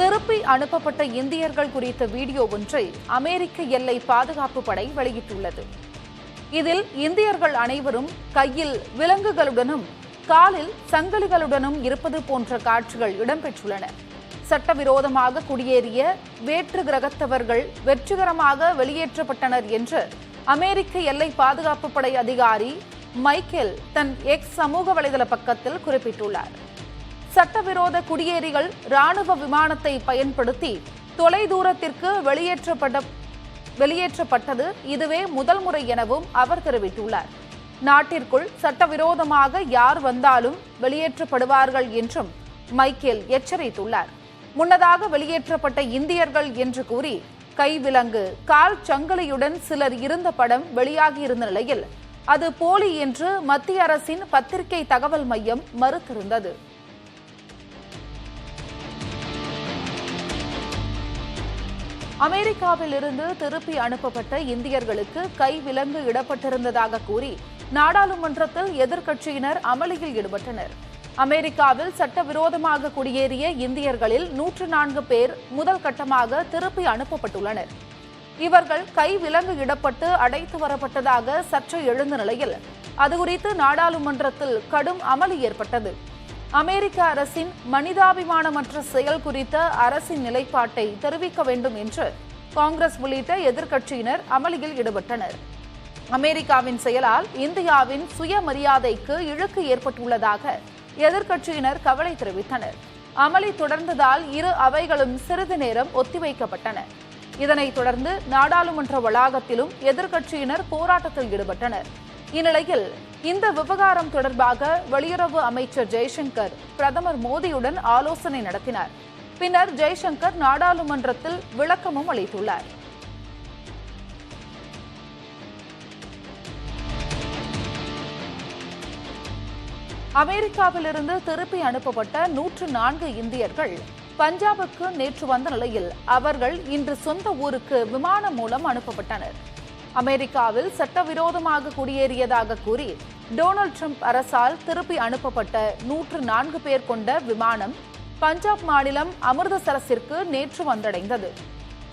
திருப்பி அனுப்பப்பட்ட இந்தியர்கள் குறித்த வீடியோ ஒன்றை அமெரிக்க எல்லை பாதுகாப்பு படை வெளியிட்டுள்ளது. இதில் இந்தியர்கள் அனைவரும் கையில் விலங்குகளுடனும் காலில் சங்கிலிகளுடனும் இருப்பது போன்ற காட்சிகள் இடம்பெற்றுள்ளன. சட்டவிரோதமாக குடியேறிய வேற்று கிரகத்தவர்கள் வெற்றிகரமாக வெளியேற்றப்பட்டனர் என்று அமெரிக்க எல்லை பாதுகாப்பு படை அதிகாரி மைக்கேல் தன் எக்ஸ் சமூக வலைதள பக்கத்தில் குறிப்பிட்டுள்ளார். சட்டவிரோத குடியேறிகள் ராணுவ விமானத்தை பயன்படுத்தி தொலைதூரத்திற்கு வெளியேற்றப்பட்டது இதுவே முதல் முறை எனவும் அவர் தெரிவித்துள்ளார். நாட்டிற்குள் சட்டவிரோதமாக யார் வந்தாலும் வெளியேற்றப்படுவார்கள் என்றும் மைக்கேல் எச்சரித்துள்ளார். முன்னதாக வெளியேற்றப்பட்ட இந்தியர்கள் என்று கூறி கைவிலங்கு, கால் சங்கிலியுடன் சிலர் இருந்த படம் வெளியாகியிருந்த நிலையில் அது போலி என்று மத்திய அரசின் பத்திரிகை தகவல் மையம் மறுத்திருந்தது. அமெரிக்காவில் இருந்து திருப்பி அனுப்பப்பட்ட இந்தியர்களுக்கு கைவிலங்கு இடப்பட்டிருந்ததாக கூறி நாடாளுமன்றத்தில் எதிர்க்கட்சியினர் அமளியில் ஈடுபட்டனர். அமெரிக்காவில் சட்டவிரோதமாக குடியேறிய இந்தியர்களில் 104 பேர் முதல் கட்டமாக திருப்பி அனுப்பப்பட்டுள்ளனர். இவர்கள் கைவிலங்கு இடப்பட்டு அடைத்து வரப்பட்டதாக சர்ச்சை எழுந்த நிலையில் அதுகுறித்து நாடாளுமன்றத்தில் கடும் அமளி ஏற்பட்டது. அமெரிக்க அரசின் மனிதாபிமானமற்ற செயல் குறித்த அரசின் நிலைப்பாட்டை தெரிவிக்க வேண்டும் என்று காங்கிரஸ் உள்ளிட்ட எதிர்க்கட்சியினர் அமளியில் ஈடுபட்டனர். அமெரிக்காவின் செயலால் இந்தியாவின் சுயமரியாதைக்கு இழுக்கு ஏற்பட்டுள்ளதாக எதிர்க்கட்சியினர் கவலை தெரிவித்தனர். அமளி தொடர்ந்ததால் இரு அவைகளும் சிறிது நேரம் ஒத்திவைக்கப்பட்டன. இதனைத் தொடர்ந்து நாடாளுமன்ற வளாகத்திலும் எதிர்க்கட்சியினர் போராட்டத்தில் ஈடுபட்டனர். இந்நிலையில் இந்த விவகாரம் தொடர்பாக வெளியுறவு அமைச்சர் ஜெய்சங்கர் பிரதமர் மோடியுடன் ஆலோசனை நடத்தினார். பின்னர் ஜெய்சங்கர் நாடாளுமன்றத்தில் விளக்கமும் அளித்துள்ளார். அமெரிக்காவிலிருந்து திருப்பி அனுப்பப்பட்ட 104 இந்தியர்கள் பஞ்சாபுக்கு நேற்று வந்த நிலையில் அவர்கள் இன்று சொந்த ஊருக்கு விமானம் மூலம் அனுப்பப்பட்டனர். அமெரிக்காவில் சட்டவிரோதமாக குடியேறியதாக கூறி டொனால்டு டிரம்ப் அரசால் திருப்பி அனுப்பப்பட்ட 104 பேர் கொண்ட விமானம் பஞ்சாப் மாநிலம் அமிர்தசரஸிற்கு நேற்று வந்தடைந்தது.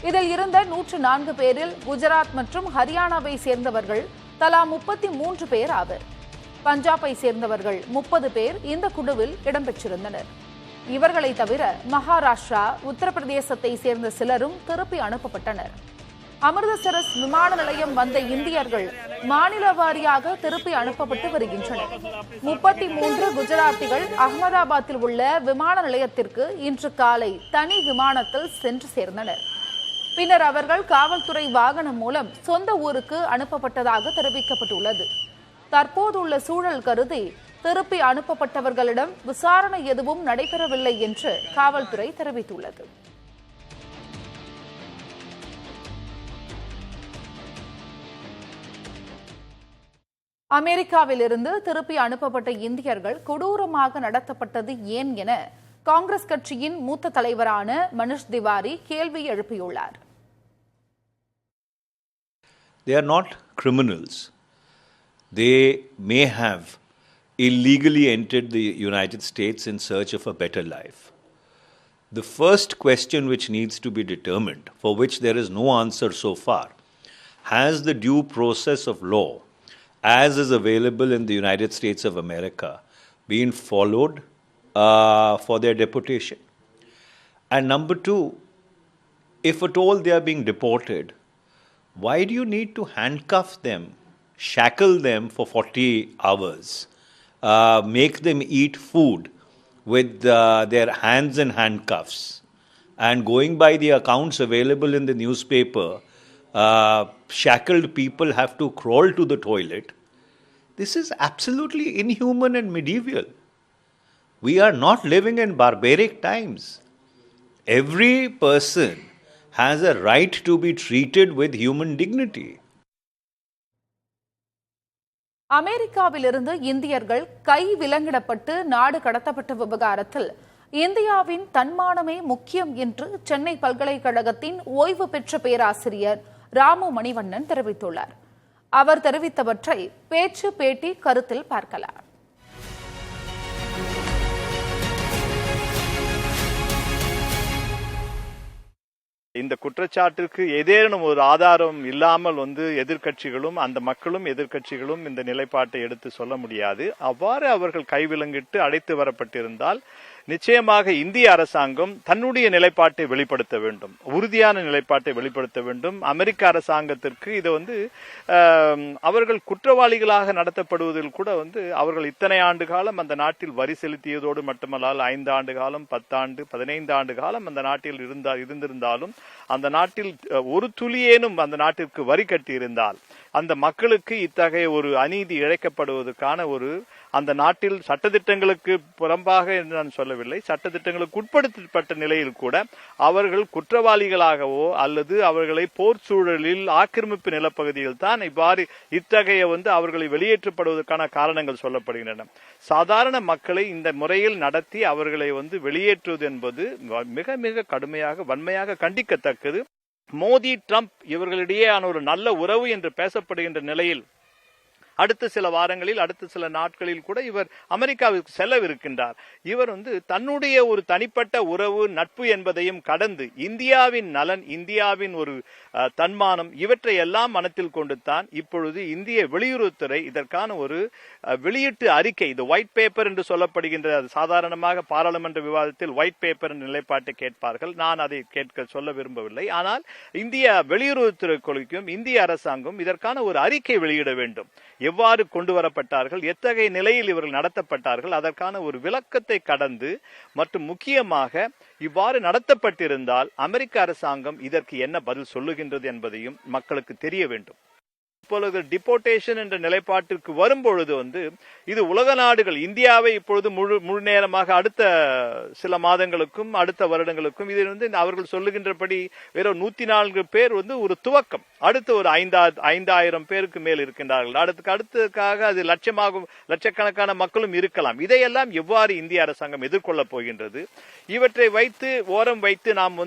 இதில் இருந்த 104 பேரில் குஜராத் மற்றும் ஹரியானாவை சேர்ந்தவர்கள் தலா 33 பேர் ஆவர். பஞ்சாபை சேர்ந்தவர்கள் 30 பேர் இந்த குழுவில் இடம்பெற்றிருந்தனர். இவர்களை தவிர மகாராஷ்டிரா, உத்தரப்பிரதேசத்தை சேர்ந்த சிலரும் திருப்பி அனுப்பப்பட்டனர். அமிர்தசரஸ் விமான நிலையம் வந்த இந்தியர்கள் மாநில வாரியாக திருப்பி அனுப்பப்பட்டு வருகின்றனர். 33 குஜராத்திகள் அகமதாபாத்தில் உள்ள விமான நிலையத்திற்கு இன்று காலை தனி விமானத்தில் சென்று சேர்ந்தனர். பின்னர் அவர்கள் காவல்துறை வாகனம் மூலம் சொந்த ஊருக்கு அனுப்பப்பட்டதாக தெரிவிக்கப்பட்டுள்ளது. தற்போதுள்ள சூழல் கருதி திருப்பி அனுப்பப்பட்டவர்களிடம் விசாரணை எதுவும் நடைபெறவில்லை என்று காவல்துறை தெரிவித்துள்ளது. அமெரிக்காவிலிருந்து திருப்பி அனுப்பப்பட்ட இந்தியர்கள் கொடூரமாக நடத்தப்பட்டது ஏன் என காங்கிரஸ் கட்சியின் மூத்த தலைவரான மனிஷ் திவாரி கேள்வி எழுப்பியுள்ளார். They are not criminals. They may have illegally entered the United States in search of a better life. The first question which needs to be determined, for which there is no answer so far, has the due process of law, as is available in the United States of America, been followed for their deportation? And number two, if at all they are being deported, why do you need to handcuff them, shackle them for 40 hours, make them eat food with their hands in handcuffs? And going by the accounts available in the newspaper, shackled people have to crawl to the toilet. This is absolutely inhuman and medieval. We are not living in barbaric times. Every person has a right to be treated with human dignity. அமெரிக்காவிலிருந்து இந்தியர்கள் கை விலங்கிடப்பட்டு நாடு கடத்தப்பட்ட விவகாரத்தில் இந்தியாவின் தன்மானமே முக்கியம் என்று சென்னை பல்கலைக்கழகத்தின் ஓய்வு பெற்ற பேராசிரியர் ராமு மணிவண்ணன் தெரிவித்துள்ளார். அவர் தெரிவித்தவற்றை பேச்சு பேட்டி கருத்தில் பார்க்கலாம். இந்த குற்றச்சாட்டிற்கு ஏதேனும் ஒரு ஆதாரம் இல்லாமல் எதிர்க்கட்சிகளும் அந்த மக்களும் எதிர்க்கட்சிகளும் இந்த நிலைப்பாட்டை எடுத்து சொல்ல முடியாது. அவ்வாறு அவர்கள் கைவிலங்கிட்டு அழைத்து வரப்பட்டிருந்தால் நிச்சயமாக இந்திய அரசாங்கம் தன்னுடைய நிலைப்பாட்டை வெளிப்படுத்த வேண்டும், உறுதியான நிலைப்பாட்டை வெளிப்படுத்த வேண்டும். அமெரிக்க அரசாங்கத்திற்கு இது அவர்கள் குற்றவாளிகளாக நடத்தப்படுவதில் கூட அவர்கள் இத்தனை ஆண்டு காலம் அந்த நாட்டில் வரி செலுத்தியதோடு மட்டுமல்லால் 5 ஆண்டு காலம் 10 ஆண்டு 15 ஆண்டு காலம் அந்த நாட்டில் இருந்திருந்தாலும் அந்த நாட்டில் ஒரு துளியேனும் அந்த நாட்டிற்கு வரி கட்டி இருந்தால் அந்த மக்களுக்கு இத்தகைய ஒரு அநீதி இழைக்கப்படுவதற்கான அந்த நாட்டில் சட்டத்திட்டங்களுக்கு புறம்பாக என்று நான் சொல்லவில்லை, சட்டத்திட்டங்களுக்கு உட்படுத்தப்பட்ட நிலையில் கூட அவர்கள் குற்றவாளிகளாகவோ அல்லது அவர்களை போர் சூழலில் ஆக்கிரமிப்பு நிலப்பகுதியில் தான் இவ்வாறு இத்தகைய அவர்களை வெளியேற்றப்படுவதற்கான காரணங்கள் சொல்லப்படுகின்றன. சாதாரண மக்களை இந்த முறையில் நடத்தி அவர்களை வெளியேற்றுவது என்பது மிக மிக கடுமையாக வன்மையாக கண்டிக்கத்தக்கது. மோடி ட்ரம்ப் இவர்களிடையேயான ஒரு நல்ல உறவு என்று பேசப்படுகின்ற நிலையில் அடுத்த சில வாரங்களில் அடுத்த சில நாட்களில் கூட இவர் அமெரிக்காவிற்கு செல்லவிருக்கின்றார். இவர் தன்னுடைய ஒரு தனிப்பட்ட உறவு நட்பு என்பதையும் கடந்து இந்தியாவின் நலன், இந்தியாவின் ஒரு தன்மானம் இவற்றை எல்லாம் மனத்தில் கொண்டுத்தான் இப்பொழுது இந்திய வெளியுறவுத்துறை இதற்கான ஒரு வெளியீட்டு அறிக்கை, இது ஒயிட் பேப்பர் என்று சொல்லப்படுகின்ற, சாதாரணமாக பாராளுமன்ற விவாதத்தில் ஒயிட் பேப்பர் என்ற நிலைப்பாட்டை கேட்பார்கள். நான் அதை சொல்ல விரும்பவில்லை. ஆனால் இந்திய வெளியுறவுத்துறை கொள்கைக்கும் இந்திய அரசாங்கம் இதற்கான ஒரு அறிக்கை வெளியிட வேண்டும். எவ்வாறு கொண்டு வரப்பட்டார்கள், எத்தகைய நிலையில் இவர்கள் நடத்தப்பட்டார்கள், அதற்கான ஒரு விளக்கத்தை கடந்து மற்றும் முக்கியமாக இவ்வாறு நடத்தப்பட்டிருந்தால் அமெரிக்க அரசாங்கம் இதற்கு என்ன பதில் சொல்லுகின்றது என்பதையும் மக்களுக்கு தெரிய வேண்டும். இப்பொழுது டிபோர்டேஷன் என்ற நிலைப்பாட்டிற்கு வரும்பொழுது இது உலக நாடுகள் இந்தியாவை இப்பொழுது முழு நேரமாக அடுத்த சில மாதங்களுக்கும் அடுத்த வருடங்களுக்கும் இது அவர்கள் சொல்லுகின்றபடி வெறும் 104 பேர் ஒரு துவக்கம். அடுத்து ஒரு 5000 பேருக்கு மேல் இருக்கின்றார்கள். அடுத்ததுக்காக அது லட்சக்கணக்கான மக்களும் இருக்கலாம். இதையெல்லாம் எவ்வாறு இந்திய அரசாங்கம் எதிர்கொள்ளப் போகின்றது? இவற்றை வைத்து ஓரம் வைத்து நாம்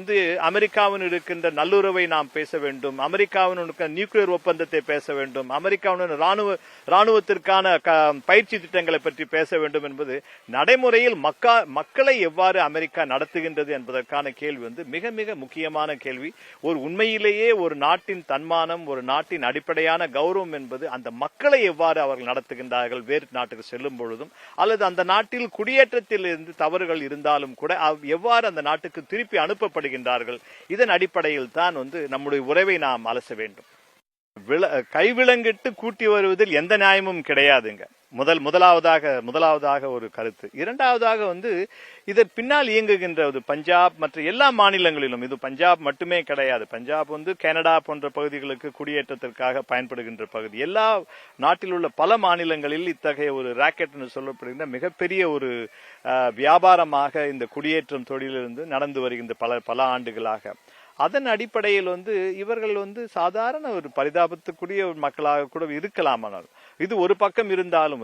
அமெரிக்காவுடன் இருக்கின்ற நல்லுறவை நாம் பேச வேண்டும், அமெரிக்காவுடன் நியூக்ளியர் ஒப்பந்தத்தை பேச வேண்டும், அமெரிக்காவுடன் ராணுவத்திற்கான பயிற்சி திட்டங்களை பற்றி பேச வேண்டும் என்பது நடைமுறையில் மக்களை எவ்வாறு அமெரிக்கா நடத்துகின்றது என்பதற்கான கேள்வி மிக மிக முக்கியமான கேள்வி. ஒரு உண்மையிலேயே ஒரு நாட்டின் தன்மானம், ஒரு நாட்டின் அடிப்படையான கௌரவம் என்பது அந்த மக்களை எவ்வாறு அவர்கள் நடத்துகின்றார்கள் வேறு நாட்டுக்கு செல்லும் பொழுதும், அல்லது அந்த நாட்டில் குடியேற்றத்தில் இருந்து தவறுகள் இருந்தாலும் கூட எவ்வாறு அந்த நாட்டுக்கு திருப்பி அனுப்பப்படுகின்றார்கள். இதன் அடிப்படையில் தான் நம்முடைய உறவை நாம் அலச வேண்டும். கைவிலங்கிட்டு கூட்டி வருவதில் எந்த நியாயமும் கிடையாதுங்க. முதலாவதாக ஒரு கருத்து. இரண்டாவதாக இதற்கு பின்னால் இயங்குகின்ற பஞ்சாப் மற்ற எல்லா மாநிலங்களிலும், இது பஞ்சாப் மட்டுமே கிடையாது, பஞ்சாப் கனடா போன்ற பகுதிகளுக்கு குடியேற்றத்திற்காக பயன்படுகின்ற பகுதி. எல்லா நாட்டில் உள்ள பல மாநிலங்களில் இத்தகைய ஒரு ராக்கெட் என்று சொல்லப்படுகின்ற மிகப்பெரிய ஒரு வியாபாரமாக இந்த குடியேற்றம் தொழிலிருந்து நடந்து வருகின்ற பல ஆண்டுகளாக. அதன் அடிப்படையில் இவர்கள் சாதாரண ஒரு பரிதாபத்துக்குரிய ஒரு மக்களாக கூட இருக்கலாம். ஆனால் இது ஒரு பக்கம் இருந்தாலும்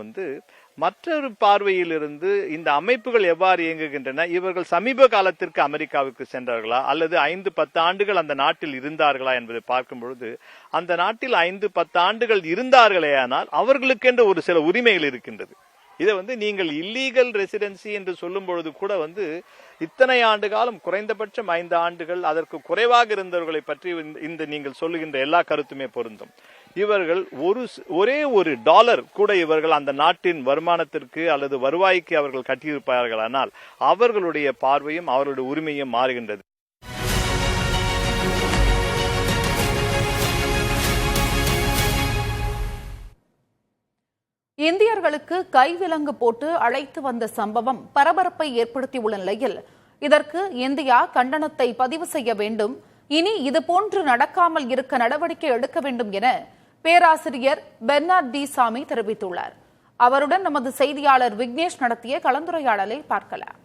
மற்றொரு பார்வையில் இருந்து இந்த அமைப்புகள் எவ்வாறு இயங்குகின்றன, இவர்கள் சமீப காலத்திற்கு அமெரிக்காவுக்கு சென்றார்களா அல்லது 5-10 ஆண்டுகள் அந்த நாட்டில் இருந்தார்களா என்பதை பார்க்கும் பொழுது அந்த நாட்டில் 5-10 ஆண்டுகள் இருந்தார்களே ஆனால் அவர்களுக்கென்று ஒரு சில உரிமைகள் இருக்கின்றது. இதை நீங்கள் இல்லீகல் ரெசிடென்சி என்று சொல்லும் பொழுது கூட இத்தனை ஆண்டு காலம், குறைந்தபட்சம் 5 ஆண்டுகள் அதற்கு குறைவாக இருந்தவர்களை பற்றி இந்த நீங்கள் சொல்லுகின்ற எல்லா கருத்துமே பொருந்தும். இவர்கள் ஒரே ஒரு டாலர் கூட இவர்கள் அந்த நாட்டின் வருமானத்திற்கு அல்லது வருவாய்க்கு அவர்கள் கட்டியிருப்பார்கள். ஆனால் அவர்களுடைய பார்வையும் அவர்களுடைய உரிமையும் மாறுகின்றது. இந்தியர்களுக்கு கைவிலங்கு போட்டு அழைத்து வந்த சம்பவம் பரபரப்பை ஏற்படுத்தியுள்ள நிலையில் இதற்கு இந்தியா கண்டனத்தை பதிவு செய்ய வேண்டும், இனி இதுபோன்று நடக்காமல் இருக்க நடவடிக்கை எடுக்க வேண்டும் என பேராசிரியர் பெர்னார்ட் டி சாமி தெரிவித்துள்ளார். அவருடன் நமது செய்தியாளர் விக்னேஷ் நடத்திய கலந்துரையாடலை பார்க்கலாம்.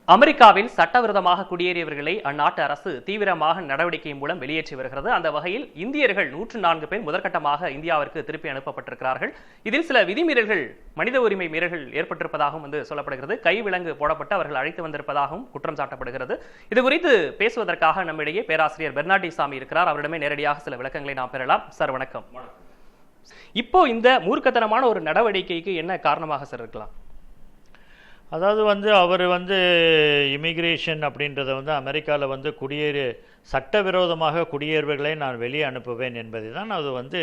அமெரிக்காவில் சட்டவிரோதமாக குடியேறியவர்களை அந்நாட்டு அரசு தீவிரமாக நடவடிக்கை மூலம் வெளியேற்றி வருகிறது. அந்த வகையில் இந்தியர்கள் 104 பேர் முதற்கட்டமாக இந்தியாவிற்கு திருப்பி அனுப்பப்பட்டிருக்கிறார்கள். இதில் சில விதிமீறல்கள், மனித உரிமை மீறல்கள் ஏற்பட்டிருப்பதாகவும் சொல்லப்படுகிறது. கைவிலங்கு போடப்பட்டு அவர்கள் அழைத்து வந்திருப்பதாகவும் குற்றம் சாட்டப்படுகிறது. இது குறித்து பேசுவதற்காக நம்மிடையே பேராசிரியர் பெர்னார்ட் டி சாமி இருக்கிறார். அவரிடமே நேரடியாக சில விளக்கங்களை நாம் பெறலாம். சார் வணக்கம். இப்போ இந்த மூர்க்கத்தனமான ஒரு நடவடிக்கைக்கு என்ன காரணமாக சார் இருக்கலாம்? அதாவது வந்து அவர் வந்து இமிக்ரேஷன் அப்படின்றத வந்து அமெரிக்காவில் வந்து சட்டவிரோதமாக குடியேறுவர்களை நான் வெளியே அனுப்புவேன் என்பதை தான் அது வந்து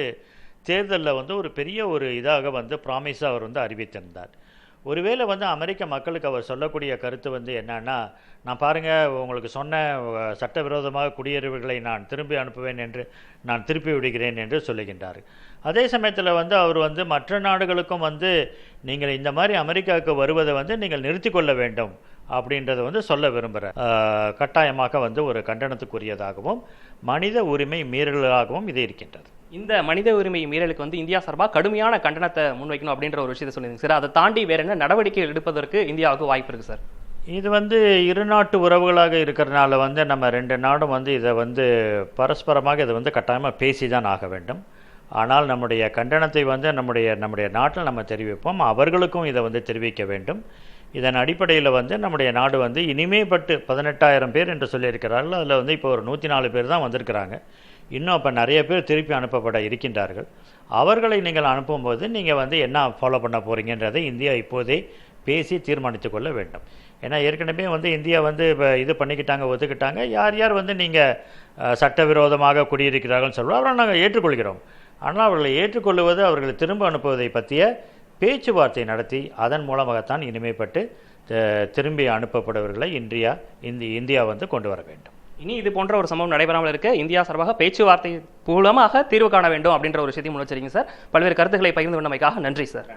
தேர்தலில் வந்து ஒரு பெரிய ஒரு இதாக வந்து ப்ராமிஸாக அவர் வந்து அறிவித்திருந்தார். ஒருவேளை வந்து அமெரிக்க மக்களுக்கு அவர் சொல்லக்கூடிய கருத்து வந்து என்னன்னா, நான் பாருங்கள் உங்களுக்கு சொன்ன சட்டவிரோதமாக குடியேறுவர்களை நான் திரும்பி அனுப்புவேன் என்று நான் திருப்பி விடுகிறேன் என்று சொல்லுகின்றார். அதே சமயத்தில் வந்து அவர் வந்து மற்ற நாடுகளுக்கும் வந்து நீங்கள் இந்த மாதிரி அமெரிக்காவுக்கு வருவதை வந்து நீங்கள் நிறுத்தி கொள்ள வேண்டும் அப்படின்றத வந்து சொல்ல விரும்புகிறேன். கட்டாயமாக வந்து ஒரு கண்டனத்துக்குரியதாகவும் மனித உரிமை மீறலாகவும் இது இருக்கின்றது. இந்த மனித உரிமை மீறலுக்கு வந்து இந்தியா சார்பாக கடுமையான கண்டனத்தை முன்வைக்கணும் அப்படின்ற ஒரு விஷயத்தை சொல்லியிருந்தீங்க சார். அதை தாண்டி வேற என்ன நடவடிக்கைகள் எடுப்பதற்கு இந்தியாவுக்கு வாய்ப்பு இருக்குது சார்? இது வந்து இரு நாட்டு உறவுகளாக இருக்கிறதுனால வந்து நம்ம ரெண்டு நாடும் வந்து இதை வந்து பரஸ்பரமாக இதை வந்து கட்டாயமாக பேசி தான் ஆக வேண்டும். ஆனால் நம்முடைய கண்டனத்தை வந்து நம்முடைய நாட்டில் நம்ம தெரிவிப்போம், அவர்களுக்கும் இதை வந்து தெரிவிக்க வேண்டும். இதன் அடிப்படையில் வந்து நம்முடைய நாடு வந்து இனிமேப்பட்டு 18,000 பேர் என்று சொல்லியிருக்கிறார்கள். அதில் வந்து இப்போ ஒரு 104 பேர் தான் வந்திருக்கிறாங்க. இன்னும் அப்போ நிறைய பேர் திருப்பி அனுப்பப்பட இருக்கின்றார்கள். அவர்களை நீங்கள் அனுப்பும்போது நீங்கள் வந்து என்ன ஃபாலோ பண்ண போகிறீங்கன்றதை இந்தியா இப்போதே பேசி தீர்மானித்து கொள்ள வேண்டும். ஏன்னா ஏற்கனவே வந்து இந்தியா வந்து இப்போ இது பண்ணிக்கிட்டாங்க, ஒத்துக்கிட்டாங்க. யார் யார் வந்து நீங்கள் சட்டவிரோதமாக குடியிருக்கிறார்கள்னு சொல்கிறோம் அவரை நாங்கள் ஏற்றுக்கொள்கிறோம். ஆனால் அவர்களை ஏற்றுக்கொள்வது, அவர்களை திரும்ப அனுப்புவதை பற்றிய பேச்சுவார்த்தை நடத்தி அதன் மூலமாகத்தான் இனிமேப்பட்டு திரும்பி அனுப்பப்படுவர்களை இந்தியா வந்து கொண்டு வர வேண்டும். இனி இது போன்ற ஒரு சம்பவம் நடைபெறாமல் இருக்க இந்தியா சார்பாக பேச்சுவார்த்தை மூலமாக தீர்வு காண வேண்டும் அப்படின்ற ஒரு விஷயத்தையும் முன்வச்சிருக்கீங்க சார். பல்வேறு கருத்துக்களை பகிர்ந்து கொண்டமைக்காக நன்றி சார்.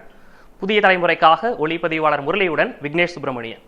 புதிய தலைமுறைக்காக ஒளிப்பதிவாளர் முரளியுடன் விக்னேஷ் சுப்பிரமணியன்.